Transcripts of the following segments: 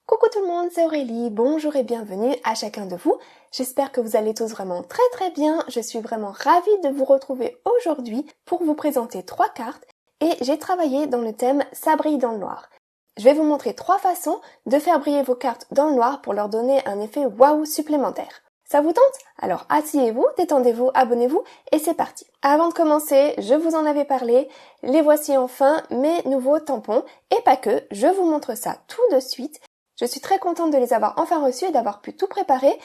Coucou tout le monde, c'est Aurélie, bonjour et bienvenue à chacun de vous. J'espère que vous allez tous vraiment très bien. Je suis vraiment ravie de vous retrouver aujourd'hui pour vous présenter 3 cartes et j'ai travaillé dans le thème Ça brille dans le noir. Je vais vous montrer 3 façons de faire briller vos cartes dans le noir pour leur donner un effet waouh supplémentaire. Ça vous tente? Alors asseyez-vous, détendez-vous, abonnez-vous et c'est parti. Avant de commencer, je vous en avais parlé, les voici enfin mes nouveaux tampons et pas que, je vous montre ça tout de suite. Je suis très contente de les avoir enfin reçus et d'avoir pu tout préparer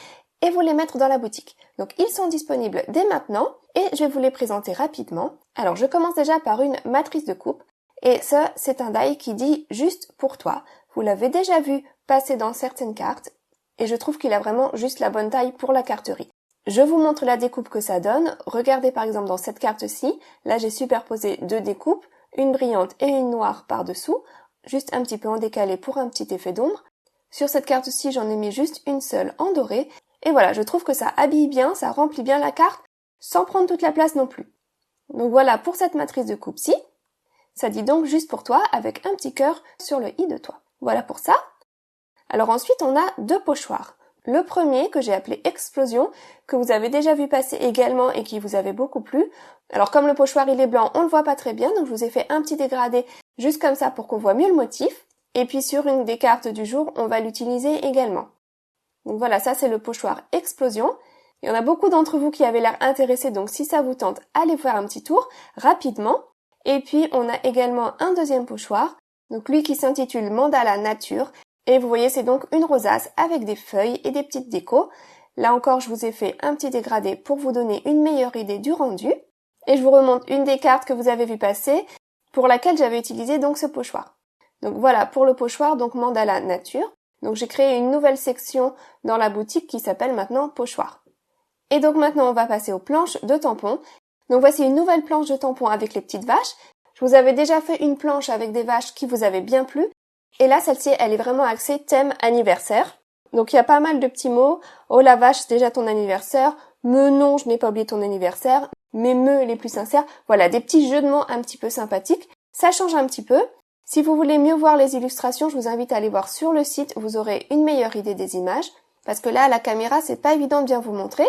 et vous les mettre dans la boutique. Donc ils sont disponibles dès maintenant et je vais vous les présenter rapidement. Alors je commence déjà par une matrice de coupe et ça c'est un die qui dit juste pour toi. Vous l'avez déjà vu passer dans certaines cartes et je trouve qu'il a vraiment juste la bonne taille pour la carterie. Je vous montre la découpe que ça donne. Regardez par exemple dans cette carte-ci, là j'ai superposé 2 découpes, une brillante et une noire par-dessous, juste un petit peu en décalé pour un petit effet d'ombre. Sur cette carte-ci, j'en ai mis juste une seule en doré. Et voilà, je trouve que ça habille bien, ça remplit bien la carte, sans prendre toute la place non plus. Donc voilà pour cette matrice de coupe-ci. Ça dit donc juste pour toi, avec un petit cœur sur le i de toi. Voilà pour ça. Alors ensuite, on a 2 pochoirs. Le premier, que j'ai appelé Explosion, que vous avez déjà vu passer également et qui vous avait beaucoup plu. Alors comme le pochoir il est blanc, on le voit pas très bien, donc je vous ai fait un petit dégradé juste comme ça pour qu'on voit mieux le motif. Et puis sur une des cartes du jour, on va l'utiliser également. Donc voilà, ça c'est le pochoir Explosion. Il y en a beaucoup d'entre vous qui avaient l'air intéressés, donc si ça vous tente, allez faire un petit tour rapidement. Et puis on a également un deuxième pochoir, donc lui qui s'intitule Mandala Nature. Et vous voyez, c'est donc une rosace avec des feuilles et des petites décos. Là encore, je vous ai fait un petit dégradé pour vous donner une meilleure idée du rendu. Et je vous remonte une des cartes que vous avez vu passer, pour laquelle j'avais utilisé donc ce pochoir. Donc voilà pour le pochoir, donc Mandala Nature. Donc j'ai créé une nouvelle section dans la boutique qui s'appelle maintenant Pochoir. Et donc maintenant on va passer aux planches de tampons. Donc voici une nouvelle planche de tampons avec les petites vaches. Je vous avais déjà fait une planche avec des vaches qui vous avaient bien plu. Et là celle-ci elle est vraiment axée thème anniversaire. Donc il y a pas mal de petits mots. Oh la vache, c'est déjà ton anniversaire. Me non, je n'ai pas oublié ton anniversaire. Mais me les plus sincères. Voilà, des petits jeux de mots un petit peu sympathiques. Ça change un petit peu. Si vous voulez mieux voir les illustrations, je vous invite à aller voir sur le site, vous aurez une meilleure idée des images. Parce que là, à la caméra, c'est pas évident de bien vous montrer.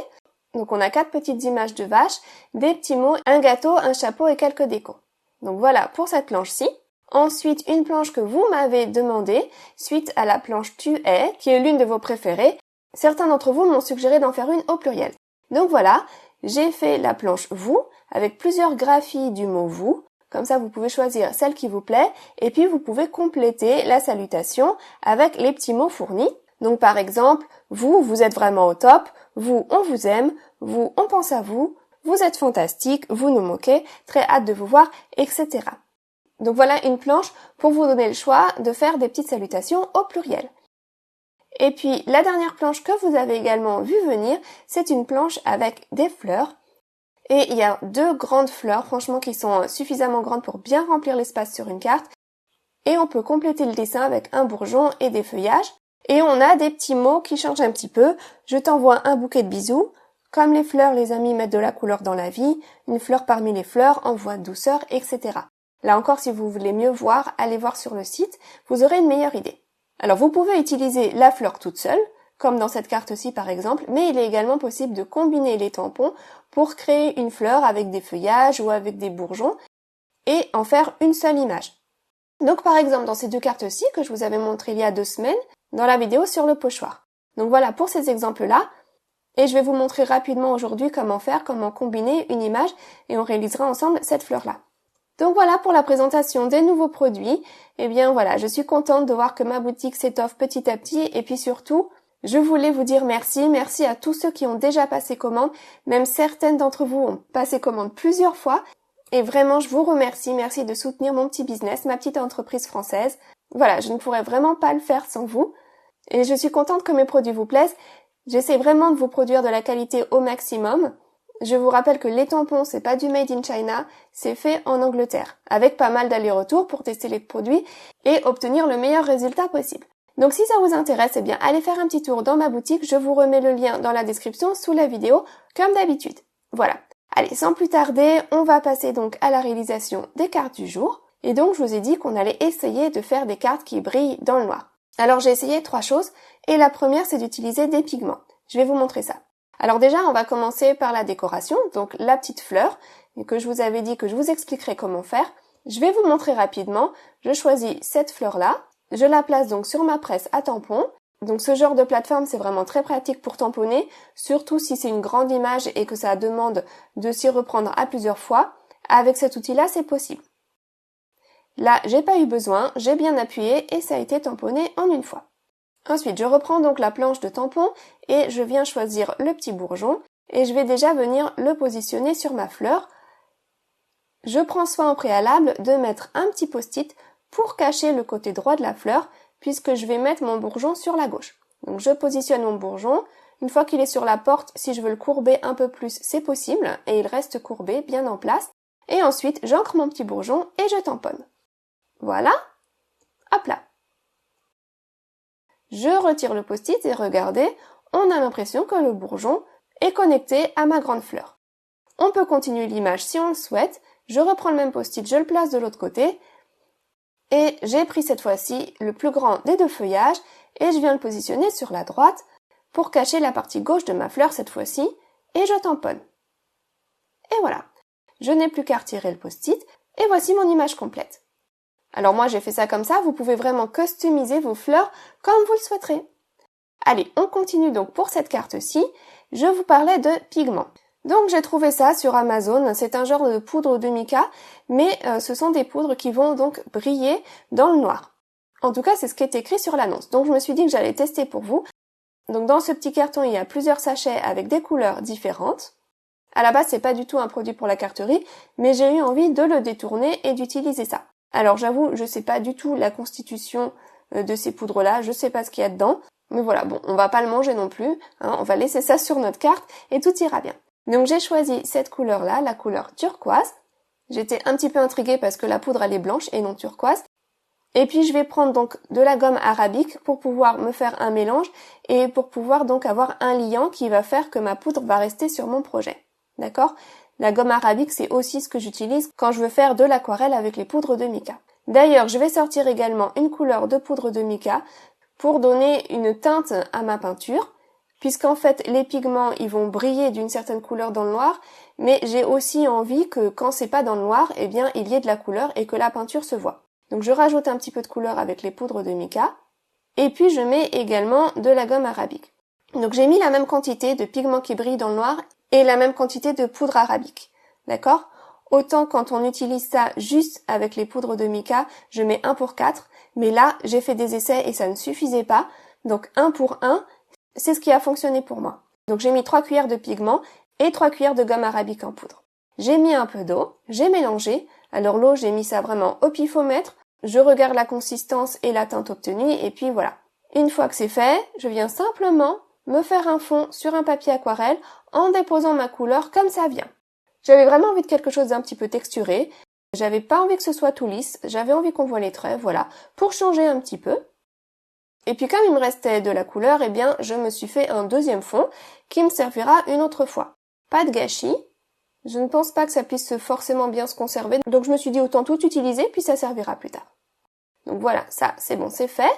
Donc on a 4 petites images de vaches, des petits mots, un gâteau, un chapeau et quelques décos. Donc voilà pour cette planche-ci. Ensuite, une planche que vous m'avez demandé, suite à la planche Tu es, qui est l'une de vos préférées. Certains d'entre vous m'ont suggéré d'en faire une au pluriel. Donc voilà, j'ai fait la planche Vous, avec plusieurs graphies du mot Vous. Comme ça, vous pouvez choisir celle qui vous plaît et puis vous pouvez compléter la salutation avec les petits mots fournis. Donc par exemple, vous, vous êtes vraiment au top, vous, on vous aime, vous, on pense à vous, vous êtes fantastique, vous nous moquez, très hâte de vous voir, etc. Donc voilà une planche pour vous donner le choix de faire des petites salutations au pluriel. Et puis la dernière planche que vous avez également vu venir, c'est une planche avec des fleurs. Et il y a 2 grandes fleurs, franchement, qui sont suffisamment grandes pour bien remplir l'espace sur une carte. Et on peut compléter le dessin avec un bourgeon et des feuillages. Et on a des petits mots qui changent un petit peu. Je t'envoie un bouquet de bisous. Comme les fleurs, les amis mettent de la couleur dans la vie. Une fleur parmi les fleurs envoie douceur, etc. Là encore, si vous voulez mieux voir, allez voir sur le site. Vous aurez une meilleure idée. Alors, vous pouvez utiliser la fleur toute seule, comme dans cette carte-ci par exemple, mais il est également possible de combiner les tampons pour créer une fleur avec des feuillages ou avec des bourgeons et en faire une seule image. Donc par exemple dans ces 2 cartes-ci que je vous avais montré il y a 2 semaines dans la vidéo sur le pochoir. Donc voilà pour ces exemples-là et je vais vous montrer rapidement aujourd'hui comment faire, comment combiner une image et on réalisera ensemble cette fleur-là. Donc voilà pour la présentation des nouveaux produits. Et bien voilà, je suis contente de voir que ma boutique s'étoffe petit à petit et puis surtout, je voulais vous dire merci à tous ceux qui ont déjà passé commande, même certaines d'entre vous ont passé commande plusieurs fois, et vraiment je vous remercie, merci de soutenir mon petit business, ma petite entreprise française. Voilà, je ne pourrais vraiment pas le faire sans vous, et je suis contente que mes produits vous plaisent, j'essaie vraiment de vous produire de la qualité au maximum. Je vous rappelle que les tampons, c'est pas du made in China, c'est fait en Angleterre, avec pas mal d'allers-retours pour tester les produits et obtenir le meilleur résultat possible. Donc si ça vous intéresse, eh bien allez faire un petit tour dans ma boutique, je vous remets le lien dans la description sous la vidéo, comme d'habitude. Voilà. Allez, sans plus tarder, on va passer donc à la réalisation des cartes du jour. Et donc je vous ai dit qu'on allait essayer de faire des cartes qui brillent dans le noir. Alors j'ai essayé 3 choses et la première c'est d'utiliser des pigments. Je vais vous montrer ça. Alors déjà on va commencer par la décoration, donc la petite fleur que je vous avais dit que je vous expliquerai comment faire. Je vais vous montrer rapidement. Je choisis cette fleur là, je la place donc sur ma presse à tampon. Donc ce genre de plateforme c'est vraiment très pratique pour tamponner, surtout si c'est une grande image et que ça demande de s'y reprendre à plusieurs fois. Avec cet outil là c'est possible. Là, j'ai pas eu besoin, j'ai bien appuyé et ça a été tamponné en une fois. Ensuite, je reprends donc la planche de tampon et je viens choisir le petit bourgeon et je vais déjà venir le positionner sur ma fleur. Je prends soin au préalable de mettre un petit post-it pour cacher le côté droit de la fleur puisque je vais mettre mon bourgeon sur la gauche. Donc je positionne mon bourgeon. Une fois qu'il est sur la porte, si je veux le courber un peu plus, c'est possible et il reste courbé, bien en place. Et ensuite, j'ancre mon petit bourgeon et je tamponne. Voilà, hop là. Je retire le post-it et regardez, on a l'impression que le bourgeon est connecté à ma grande fleur. On peut continuer l'image si on le souhaite. Je reprends le même post-it, je le place de l'autre côté et j'ai pris cette fois-ci le plus grand des 2 feuillages et je viens le positionner sur la droite pour cacher la partie gauche de ma fleur cette fois-ci et je tamponne. Et voilà, je n'ai plus qu'à retirer le post-it et voici mon image complète. Alors moi j'ai fait ça comme ça, vous pouvez vraiment customiser vos fleurs comme vous le souhaiterez. Allez, on continue donc pour cette carte-ci. Je vous parlais de pigments. Donc j'ai trouvé ça sur Amazon, c'est un genre de poudre de mica, mais ce sont des poudres qui vont donc briller dans le noir. En tout cas c'est ce qui est écrit sur l'annonce, donc je me suis dit que j'allais tester pour vous. Donc dans ce petit carton il y a plusieurs sachets avec des couleurs différentes. À la base c'est pas du tout un produit pour la carterie, mais j'ai eu envie de le détourner et d'utiliser ça. Alors j'avoue, je sais pas du tout la constitution de ces poudres-là, je sais pas ce qu'il y a dedans, mais voilà, bon, on va pas le manger non plus, hein, on va laisser ça sur notre carte et tout ira bien. Donc j'ai choisi cette couleur-là, la couleur turquoise. J'étais un petit peu intriguée parce que la poudre elle est blanche et non turquoise. Et puis je vais prendre donc de la gomme arabique pour pouvoir me faire un mélange et pour pouvoir donc avoir un liant qui va faire que ma poudre va rester sur mon projet. D'accord ? La gomme arabique, c'est aussi ce que j'utilise quand je veux faire de l'aquarelle avec les poudres de mica. D'ailleurs, je vais sortir également une couleur de poudre de mica pour donner une teinte à ma peinture, puisqu'en fait, les pigments, ils vont briller d'une certaine couleur dans le noir, mais j'ai aussi envie que quand c'est pas dans le noir, eh bien, il y ait de la couleur et que la peinture se voit. Donc, je rajoute un petit peu de couleur avec les poudres de mica, et puis je mets également de la gomme arabique. Donc, j'ai mis la même quantité de pigments qui brillent dans le noir et la même quantité de poudre arabique. D'accord ? Autant quand on utilise ça juste avec les poudres de mica, je mets 1 pour 4, mais là, j'ai fait des essais et ça ne suffisait pas. Donc 1 pour 1, c'est ce qui a fonctionné pour moi. Donc j'ai mis 3 cuillères de pigment et 3 cuillères de gomme arabique en poudre. J'ai mis un peu d'eau, j'ai mélangé. Alors l'eau, j'ai mis ça vraiment au pifomètre. Je regarde la consistance et la teinte obtenue et puis voilà. Une fois que c'est fait, je viens simplement me faire un fond sur un papier aquarelle en déposant ma couleur comme ça vient. J'avais vraiment envie de quelque chose d'un petit peu texturé. J'avais pas envie que ce soit tout lisse. J'avais envie qu'on voit les traits, voilà, pour changer un petit peu. Et puis comme il me restait de la couleur, eh bien, je me suis fait un deuxième fond qui me servira une autre fois. Pas de gâchis. Je ne pense pas que ça puisse forcément bien se conserver. Donc je me suis dit autant tout utiliser, puis ça servira plus tard. Donc voilà, ça, c'est bon, c'est fait.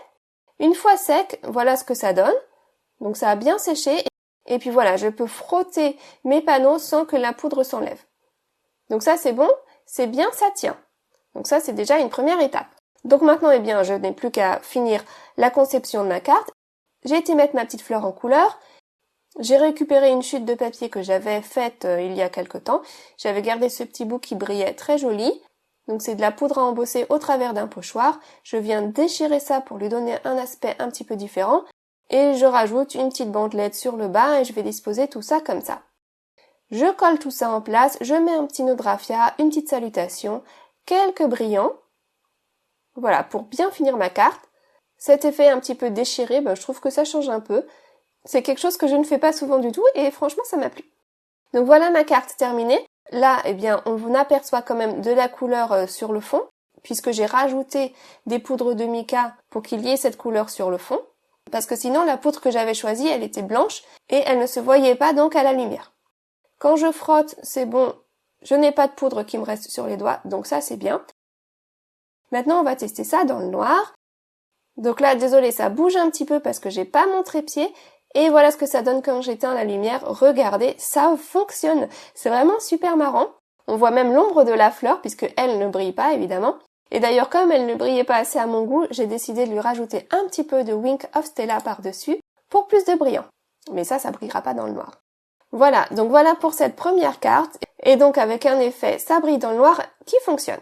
Une fois sec, voilà ce que ça donne. Donc ça a bien séché. Et puis voilà, je peux frotter mes panneaux sans que la poudre s'enlève. Donc ça c'est bon, c'est bien, ça tient. Donc ça c'est déjà une première étape. Donc maintenant, eh bien, je n'ai plus qu'à finir la conception de ma carte. J'ai été mettre ma petite fleur en couleur. J'ai récupéré une chute de papier que j'avais faite il y a quelque temps. J'avais gardé ce petit bout qui brillait très joli. Donc c'est de la poudre à embosser au travers d'un pochoir. Je viens déchirer ça pour lui donner un aspect un petit peu différent. Et je rajoute une petite bandelette sur le bas et je vais disposer tout ça comme ça. Je colle tout ça en place, je mets un petit nœud de raffia, une petite salutation, quelques brillants. Voilà, pour bien finir ma carte. Cet effet un petit peu déchiré, je trouve que ça change un peu. C'est quelque chose que je ne fais pas souvent du tout et franchement ça m'a plu. Donc voilà ma carte terminée. Là, eh bien, on aperçoit quand même de la couleur sur le fond, puisque j'ai rajouté des poudres de mica pour qu'il y ait cette couleur sur le fond. Parce que sinon, la poudre que j'avais choisie, elle était blanche et elle ne se voyait pas donc à la lumière. Quand je frotte, c'est bon, je n'ai pas de poudre qui me reste sur les doigts, donc ça c'est bien. Maintenant, on va tester ça dans le noir. Donc là, désolé, ça bouge un petit peu parce que j'ai pas mon trépied. Et voilà ce que ça donne quand j'éteins la lumière. Regardez, ça fonctionne. C'est vraiment super marrant. On voit même l'ombre de la fleur puisque elle ne brille pas évidemment. Et d'ailleurs, comme elle ne brillait pas assez à mon goût, j'ai décidé de lui rajouter un petit peu de Wink of Stella par-dessus pour plus de brillant. Mais ça brillera pas dans le noir. Voilà, donc voilà pour cette première carte. Et donc avec un effet ça brille dans le noir qui fonctionne.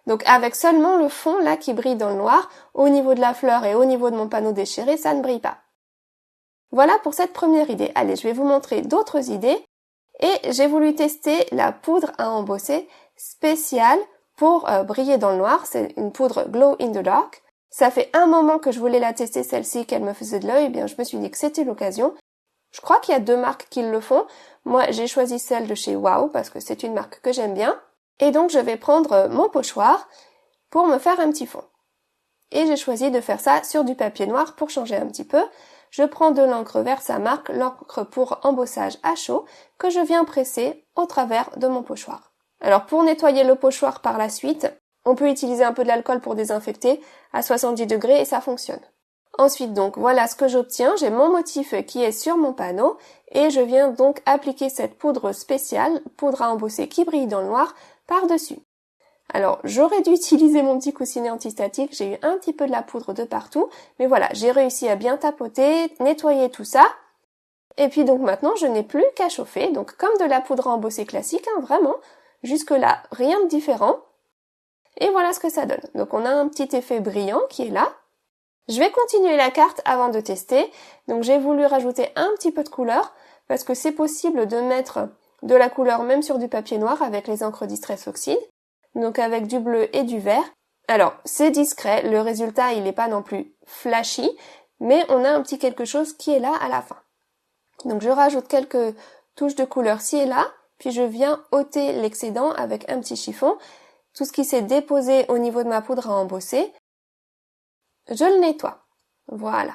Donc avec seulement le fond là qui brille dans le noir, au niveau de la fleur et au niveau de mon panneau déchiré, ça ne brille pas. Voilà pour cette première idée. Allez, je vais vous montrer d'autres idées. Et j'ai voulu tester la poudre à embosser spéciale pour briller dans le noir. C'est une poudre Glow in the Dark. Ça fait un moment que je voulais la tester celle-ci, qu'elle me faisait de l'œil. Eh bien, je me suis dit que c'était l'occasion. Je crois qu'il y a 2 marques qui le font. Moi, j'ai choisi celle de chez Wow parce que c'est une marque que j'aime bien. Et donc, je vais prendre mon pochoir pour me faire un petit fond. Et j'ai choisi de faire ça sur du papier noir pour changer un petit peu. Je prends de l'encre Versamark, l'encre pour embossage à chaud, que je viens presser au travers de mon pochoir. Alors, pour nettoyer le pochoir par la suite, on peut utiliser un peu de l'alcool pour désinfecter à 70 degrés et ça fonctionne. Ensuite donc, voilà ce que j'obtiens. J'ai mon motif qui est sur mon panneau et je viens donc appliquer cette poudre spéciale, poudre à embosser qui brille dans le noir, par-dessus. Alors, j'aurais dû utiliser mon petit coussinet antistatique, j'ai eu un petit peu de la poudre de partout, mais voilà, j'ai réussi à bien tapoter, nettoyer tout ça. Et puis donc maintenant, je n'ai plus qu'à chauffer, donc comme de la poudre à embosser classique, hein, vraiment, jusque-là, rien de différent. Et voilà ce que ça donne. Donc on a un petit effet brillant qui est là. Je vais continuer la carte avant de tester, donc j'ai voulu rajouter un petit peu de couleur, parce que c'est possible de mettre de la couleur même sur du papier noir avec les encres Distress Oxide, donc avec du bleu et du vert. Alors, c'est discret, le résultat il n'est pas non plus flashy, mais on a un petit quelque chose qui est là à la fin. Donc je rajoute quelques touches de couleur ci et là, puis je viens ôter l'excédent avec un petit chiffon. Tout ce qui s'est déposé au niveau de ma poudre à embosser, je le nettoie. Voilà.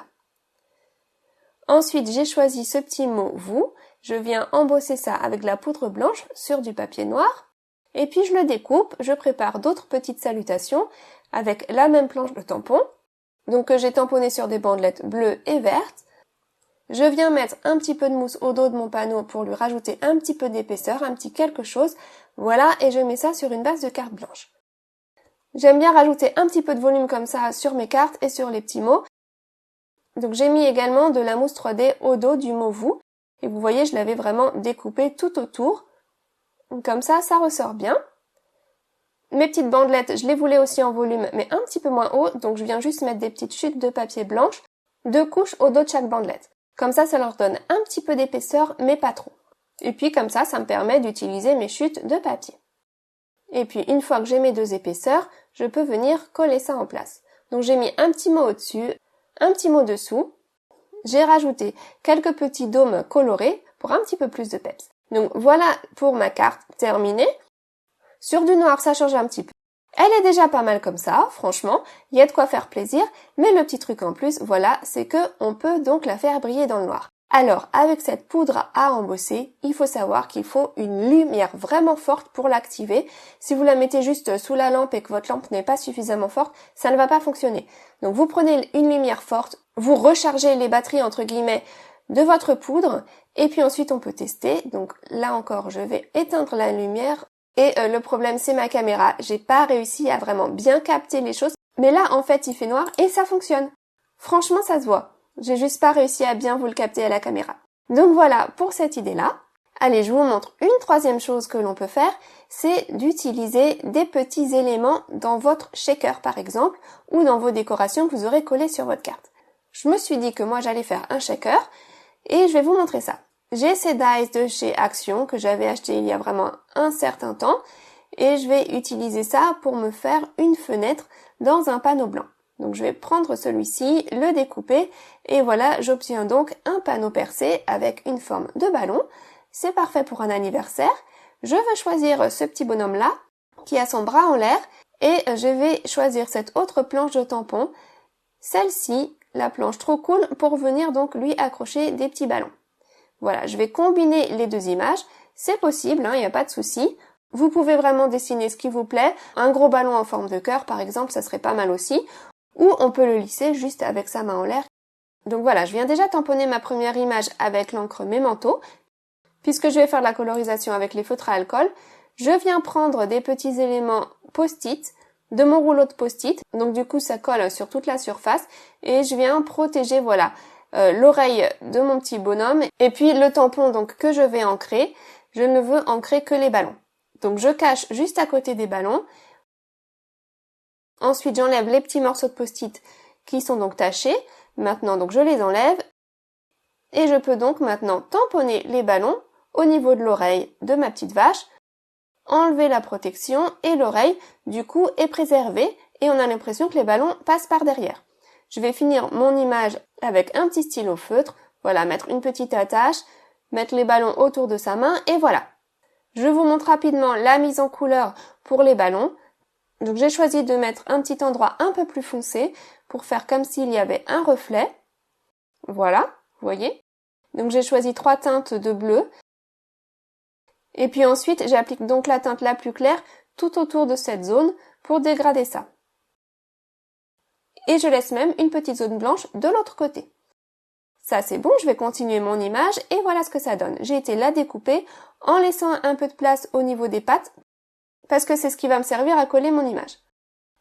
Ensuite, j'ai choisi ce petit mot « vous ». Je viens embosser ça avec de la poudre blanche sur du papier noir. Et puis je le découpe. Je prépare d'autres petites salutations avec la même planche de tampon. Donc que j'ai tamponné sur des bandelettes bleues et vertes. Je viens mettre un petit peu de mousse au dos de mon panneau pour lui rajouter un petit peu d'épaisseur, un petit quelque chose. Voilà, et je mets ça sur une base de carte blanche. J'aime bien rajouter un petit peu de volume comme ça sur mes cartes et sur les petits mots. Donc j'ai mis également de la mousse 3D au dos du mot « vous ». Et vous voyez, je l'avais vraiment découpé tout autour. Comme ça, ça ressort bien. Mes petites bandelettes, je les voulais aussi en volume, mais un petit peu moins haut. Donc je viens juste mettre des petites chutes de papier blanche, 2 couches au dos de chaque bandelette. Comme ça leur donne un petit peu d'épaisseur, mais pas trop. Et puis comme ça me permet d'utiliser mes chutes de papier. Et puis une fois que j'ai mes 2 épaisseurs, je peux venir coller ça en place. Donc j'ai mis un petit mot au-dessus, un petit mot dessous. J'ai rajouté quelques petits dômes colorés pour un petit peu plus de peps. Donc voilà pour ma carte terminée. Sur du noir, ça change un petit peu. Elle est déjà pas mal comme ça, franchement, il y a de quoi faire plaisir, mais le petit truc en plus, voilà, c'est que on peut donc la faire briller dans le noir. Alors, avec cette poudre à embosser, il faut savoir qu'il faut une lumière vraiment forte pour l'activer. Si vous la mettez juste sous la lampe et que votre lampe n'est pas suffisamment forte, ça ne va pas fonctionner. Donc vous prenez une lumière forte, vous rechargez les batteries entre guillemets de votre poudre, et puis ensuite on peut tester. Donc là encore, je vais éteindre la lumière. Et le problème, c'est ma caméra. J'ai pas réussi à vraiment bien capter les choses. Mais là, en fait, il fait noir et ça fonctionne. Franchement, ça se voit. J'ai juste pas réussi à bien vous le capter à la caméra. Donc voilà pour cette idée-là. Allez, je vous montre une troisième chose que l'on peut faire. C'est d'utiliser des petits éléments dans votre shaker, par exemple, ou dans vos décorations que vous aurez collées sur votre carte. Je me suis dit que moi, j'allais faire un shaker et je vais vous montrer ça. J'ai ces dies de chez Action que j'avais acheté il y a vraiment un certain temps et je vais utiliser ça pour me faire une fenêtre dans un panneau blanc. Donc je vais prendre celui-ci, le découper et voilà, j'obtiens donc un panneau percé avec une forme de ballon. C'est parfait pour un anniversaire. Je vais choisir ce petit bonhomme-là qui a son bras en l'air et je vais choisir cette autre planche de tampon. Celle-ci, la planche trop cool, pour venir donc lui accrocher des petits ballons. Voilà, je vais combiner les 2 images. C'est possible, il n'y a pas de souci. Vous pouvez vraiment dessiner ce qui vous plaît. Un gros ballon en forme de cœur, par exemple, ça serait pas mal aussi. ou on peut le lisser juste avec sa main en l'air. Donc voilà, je viens déjà tamponner ma première image avec l'encre Memento. Puisque je vais faire la colorisation avec les feutres à alcool, je viens prendre des petits éléments post-it de mon rouleau de post-it. Donc du coup, ça colle sur toute la surface et je viens protéger, voilà, l'oreille de mon petit bonhomme. Et puis le tampon donc que je vais ancrer, je ne veux ancrer que les ballons. Donc je cache juste à côté des ballons. Ensuite, j'enlève les petits morceaux de post-it qui sont donc tachés. Maintenant, donc je les enlève. Et je peux donc maintenant tamponner les ballons au niveau de l'oreille de ma petite vache, enlever la protection et l'oreille, du coup, est préservée et on a l'impression que les ballons passent par derrière. Je vais finir mon image avec un petit stylo feutre, voilà, mettre une petite attache, mettre les ballons autour de sa main et voilà. Je vous montre rapidement la mise en couleur pour les ballons. Donc j'ai choisi de mettre un petit endroit un peu plus foncé pour faire comme s'il y avait un reflet. Voilà, vous voyez. Donc j'ai choisi 3 teintes de bleu. Et puis ensuite, j'applique donc la teinte la plus claire tout autour de cette zone pour dégrader ça. Et je laisse même une petite zone blanche de l'autre côté. Ça c'est bon, je vais continuer mon image et voilà ce que ça donne. J'ai été la découper en laissant un peu de place au niveau des pattes parce que c'est ce qui va me servir à coller mon image.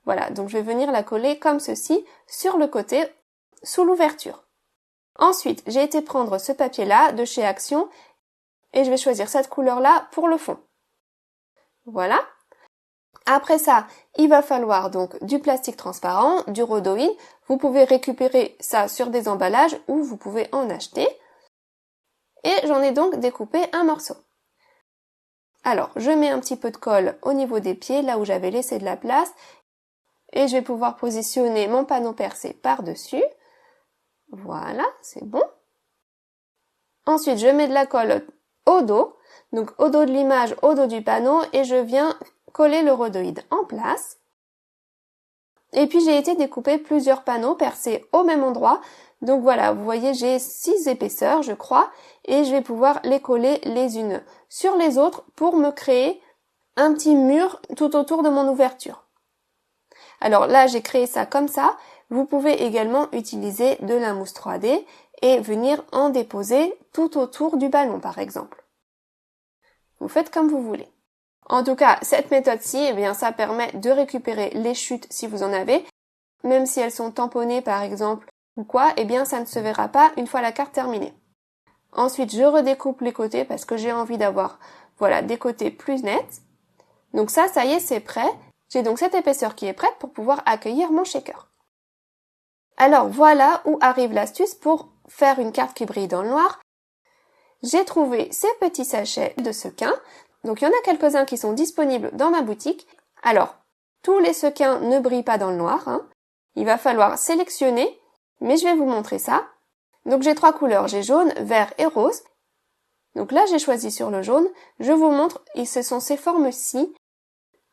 Voilà, donc je vais venir la coller comme ceci sur le côté sous l'ouverture. Ensuite, j'ai été prendre ce papier-là de chez Action et je vais choisir cette couleur-là pour le fond. Voilà. Après ça, il va falloir donc du plastique transparent, du rhodoïne. Vous pouvez récupérer ça sur des emballages ou vous pouvez en acheter. Et j'en ai donc découpé un morceau. Alors, je mets un petit peu de colle au niveau des pieds, là où j'avais laissé de la place. Et je vais pouvoir positionner mon panneau percé par-dessus. Voilà, c'est bon. Ensuite, je mets de la colle au dos, donc au dos de l'image, au dos du panneau, et je viens coller le rhodoïde en place. Et puis j'ai été découper plusieurs panneaux percés au même endroit. Donc voilà, vous voyez, j'ai 6 épaisseurs, je crois, et je vais pouvoir les coller les unes sur les autres pour me créer un petit mur tout autour de mon ouverture. Alors là, j'ai créé ça comme ça. Vous pouvez également utiliser de la mousse 3D et venir en déposer tout autour du ballon, par exemple. Vous faites comme vous voulez. En tout cas, cette méthode-ci, eh bien, ça permet de récupérer les chutes si vous en avez. Même si elles sont tamponnées, par exemple, ou quoi, eh bien, ça ne se verra pas une fois la carte terminée. Ensuite, je redécoupe les côtés parce que j'ai envie d'avoir, voilà, des côtés plus nets. Donc ça y est, c'est prêt. J'ai donc cette épaisseur qui est prête pour pouvoir accueillir mon shaker. Alors voilà où arrive l'astuce pour faire une carte qui brille dans le noir. J'ai trouvé ces petits sachets de sequins. Donc il y en a quelques-uns qui sont disponibles dans ma boutique. Alors, tous les sequins ne brillent pas dans le noir, hein. Il va falloir sélectionner, mais je vais vous montrer ça. Donc j'ai 3 couleurs, j'ai jaune, vert et rose. Donc là j'ai choisi sur le jaune. Je vous montre, et ce sont ces formes-ci.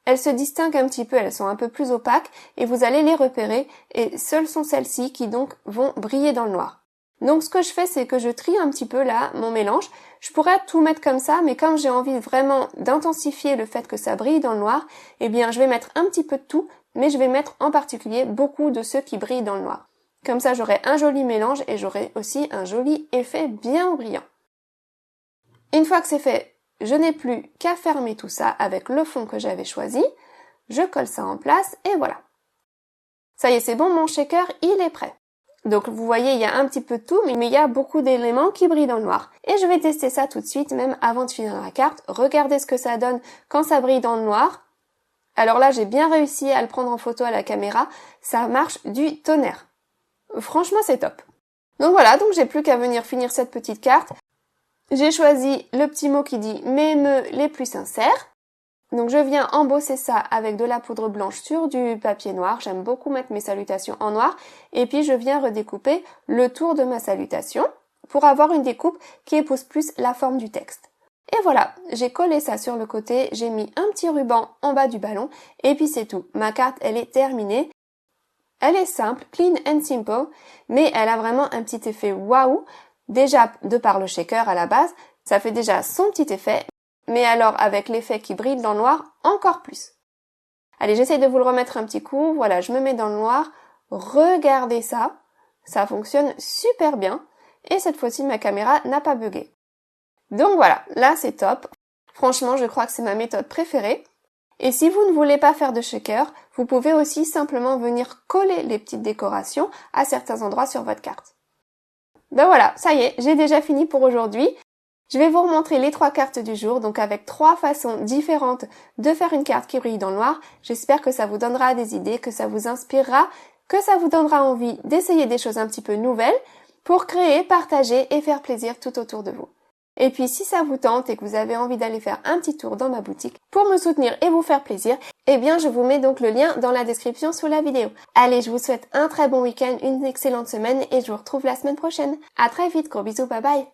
Elles se distinguent un petit peu, elles sont un peu plus opaques et vous allez les repérer et seules sont celles-ci qui donc vont briller dans le noir. Donc ce que je fais, c'est que je trie un petit peu là mon mélange. Je pourrais tout mettre comme ça, mais comme j'ai envie vraiment d'intensifier le fait que ça brille dans le noir, eh bien je vais mettre un petit peu de tout, mais je vais mettre en particulier beaucoup de ceux qui brillent dans le noir. Comme ça j'aurai un joli mélange et j'aurai aussi un joli effet bien brillant. Une fois que c'est fait, je n'ai plus qu'à fermer tout ça avec le fond que j'avais choisi. Je colle ça en place et voilà. Ça y est, c'est bon, mon shaker, il est prêt. Donc vous voyez, il y a un petit peu de tout, mais il y a beaucoup d'éléments qui brillent dans le noir. Et je vais tester ça tout de suite, même avant de finir la carte. Regardez ce que ça donne quand ça brille dans le noir. Alors là, j'ai bien réussi à le prendre en photo à la caméra. Ça marche du tonnerre. Franchement, c'est top. Donc voilà, donc j'ai plus qu'à venir finir cette petite carte. J'ai choisi le petit mot qui dit « mes mots les plus sincères ». Donc je viens embosser ça avec de la poudre blanche sur du papier noir. J'aime beaucoup mettre mes salutations en noir. Et puis je viens redécouper le tour de ma salutation pour avoir une découpe qui épouse plus la forme du texte. Et voilà, j'ai collé ça sur le côté, j'ai mis un petit ruban en bas du ballon et puis c'est tout. Ma carte, elle est terminée. Elle est simple, clean and simple, mais elle a vraiment un petit effet waouh. Déjà, de par le shaker à la base, ça fait déjà son petit effet, mais alors avec l'effet qui brille dans le noir, encore plus. Allez, j'essaye de vous le remettre un petit coup, voilà, je me mets dans le noir, Regardez ça, ça fonctionne super bien et cette fois-ci ma caméra n'a pas bugué. Donc voilà, là c'est top. Franchement, je crois que c'est ma méthode préférée. Et si vous ne voulez pas faire de shaker, vous pouvez aussi simplement venir coller les petites décorations à certains endroits sur votre carte. Ben voilà, ça y est, j'ai déjà fini pour aujourd'hui. Je vais vous remontrer les 3 cartes du jour, donc avec 3 façons différentes de faire une carte qui brille dans le noir. J'espère que ça vous donnera des idées, que ça vous inspirera, que ça vous donnera envie d'essayer des choses un petit peu nouvelles pour créer, partager et faire plaisir tout autour de vous. Et puis si ça vous tente et que vous avez envie d'aller faire un petit tour dans ma boutique pour me soutenir et vous faire plaisir, eh bien je vous mets donc le lien dans la description sous la vidéo. Allez, je vous souhaite un très bon week-end, une excellente semaine et je vous retrouve la semaine prochaine. À très vite, gros bisous, bye bye.